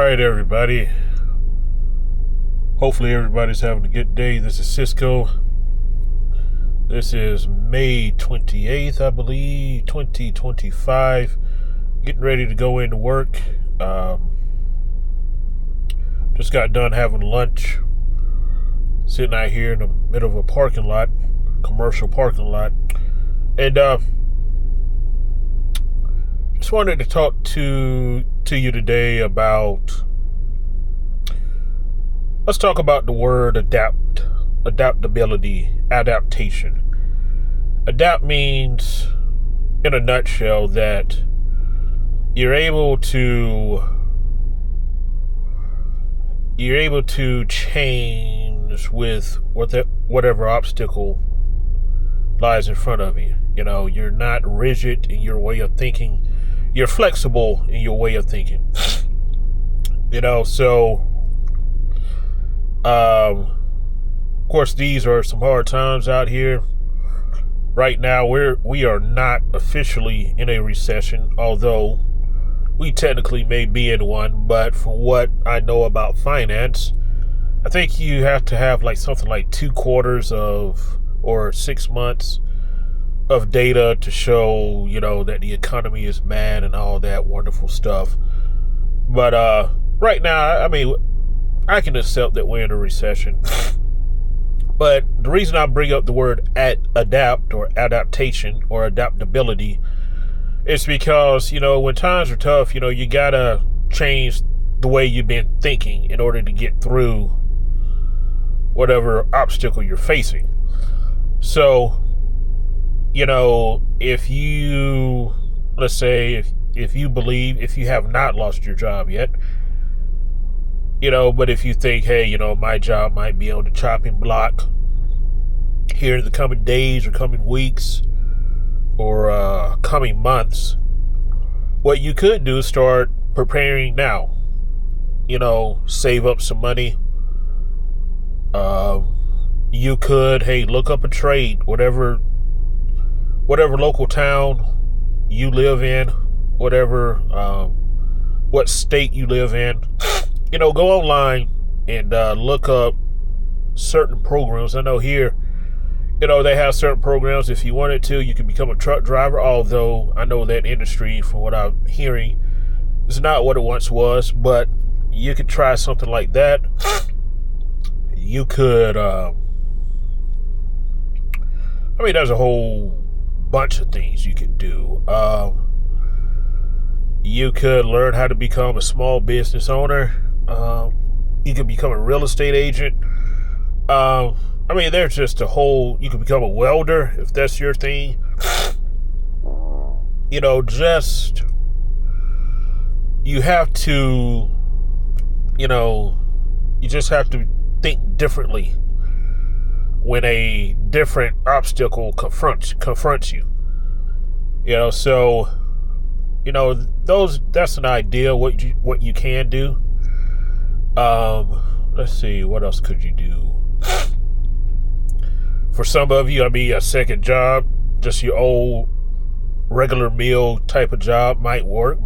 right, everybody. Hopefully everybody's having a good day. This is Cisco. This is May 28th, I believe, 2025. Getting ready to go into work. Just got done having lunch. Sitting out here in the middle of a parking lot, commercial parking lot. And just wanted to talk to you today about, let's talk about the word adaptability, adaptation. Adapt means, in a nutshell, that you're able to change with whatever obstacle lies in front of you. You know, you're not rigid in your way of thinking. You're flexible in your way of thinking. You know, so of course, these are some hard times out here. Right now, we are not officially in a recession, although we technically may be in one. But from what I know about finance, I think you have to have like something like 2 quarters of or 6 months of data to show, you know, that the economy is bad and all that wonderful stuff. But right now, I mean, I can accept that we're in a recession. But the reason I bring up the word adapt or adaptation or adaptability is because, you know, when times are tough, you know, you gotta change the way you've been thinking in order to get through whatever obstacle you're facing. So, you know, if you, let's say, if you believe, if you have not lost your job yet, you know, but if you think, hey, you know, my job might be on the chopping block here in the coming days or coming weeks or coming months, what you could do is start preparing now. You know, save up some money. You could, hey, look up a trade, whatever local town you live in, what state you live in. You know, go online and look up certain programs. I know here, you know, they have certain programs. If you wanted to, you can become a truck driver, although I know that industry, from what I'm hearing, is not what it once was. But you could try something like that. You could, I mean, there's a whole bunch of things you could do. You could learn how to become a small business owner. You can become a real estate agent. I mean, there's just you can become a welder if that's your thing. You know, you have to, you know, you just have to think differently when a different obstacle confronts you. You know, so, you know, that's an idea what you can do. Let's see, what else could you do? For some of you, I mean, a second job, just your old regular meal type of job might work.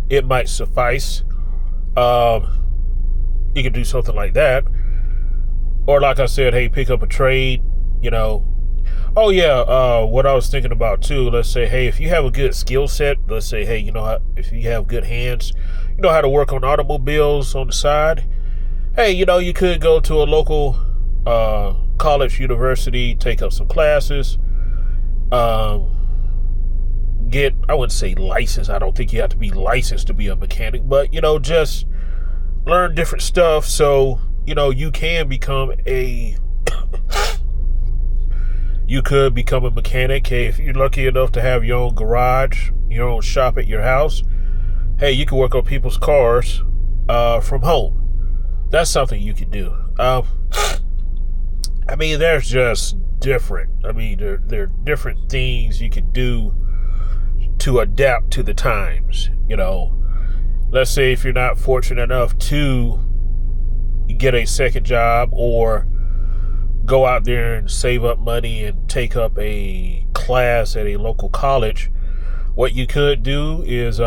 It might suffice. You could do something like that. Or like I said, hey, pick up a trade, you know. Oh yeah, what I was thinking about too, let's say, hey, if you have a good skill set, let's say, hey, you know, if you have good hands, you know how to work on automobiles on the side. Hey, you know, you could go to a local college, university, take up some classes, I wouldn't say licensed. I don't think you have to be licensed to be a mechanic, but, you know, just learn different stuff so, you know, you can become you could become a mechanic. Hey, if you're lucky enough to have your own garage, your own shop at your house, hey, you can work on people's cars from home. That's something you could do. I mean, there's just different. I mean, there are different things you could do to adapt to the times. You know, let's say if you're not fortunate enough to get a second job or go out there and save up money and take up a class at a local college, what you could do is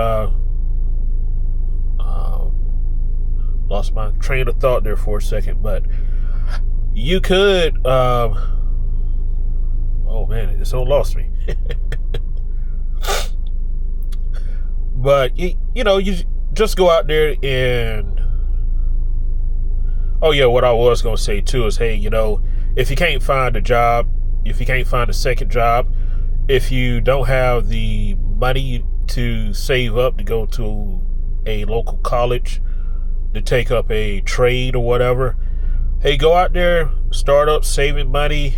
Lost my train of thought there for a second, but you could. Oh man, it's all lost me. But you just go out there and. Oh yeah, what I was gonna say too is, hey, if you can't find a job, if you can't find a second job, if you don't have the money to save up to go to a local college to take up a trade or whatever, hey, go out there, start up saving money.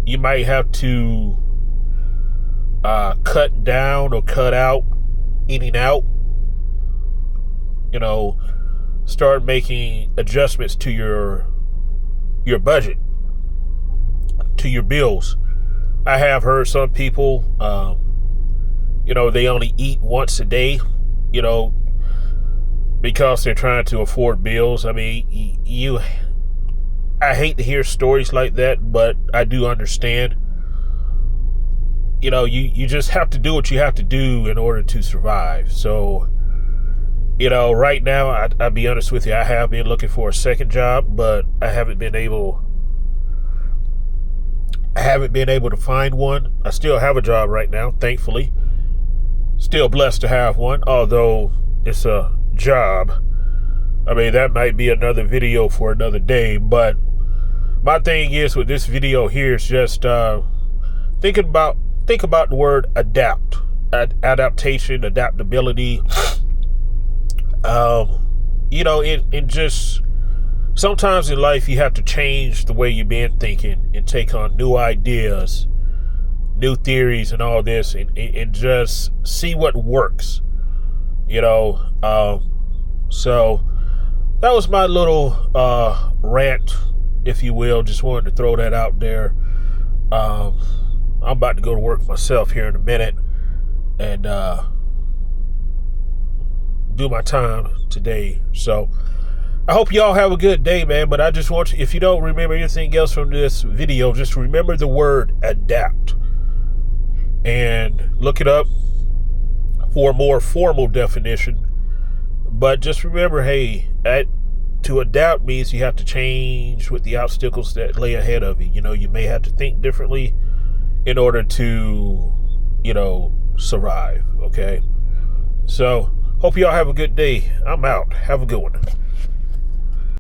You might have to cut down or cut out eating out. Start making adjustments to your budget, to your bills. I have heard some people, they only eat once a day, because they're trying to afford bills. I mean, I hate to hear stories like that, but I do understand. You just have to do what you have to do in order to survive. So, right now, I'll be honest with you, I have been looking for a second job, but I haven't been able to find one. I still have a job right now, thankfully. Still blessed to have one, although it's a job. I mean, that might be another video for another day, but my thing is with this video here is just think about the word adapt, adaptation, adaptability. It just sometimes in life you have to change the way you've been thinking and take on new ideas, new theories, and all this, and just see what works. So that was my little rant, if you will. Just wanted to throw that out there. I'm about to go to work myself here in a minute and do my time today. So I hope y'all have a good day, man. But I just want you, if you don't remember anything else from this video, just remember the word adapt and look it up for a more formal definition. But just remember, hey, to adapt means you have to change with the obstacles that lay ahead of you. You may have to think differently in order to, survive. Okay. So hope y'all have a good day. I'm out. Have a good one.